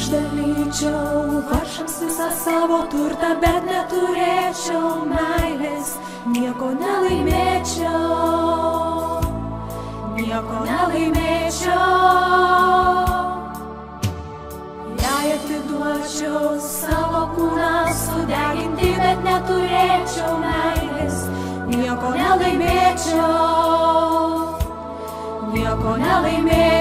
Išdalyčiau vargšams visą savo turtą, bet neturėčiau meilės, nieko nelaimėčiau, nieko nelaimėčiau. Jei atiduočiau savo kūną sudeginti, bet neturėčiau meilės, nieko nelaimėčiau, nieko nelaimėčiau.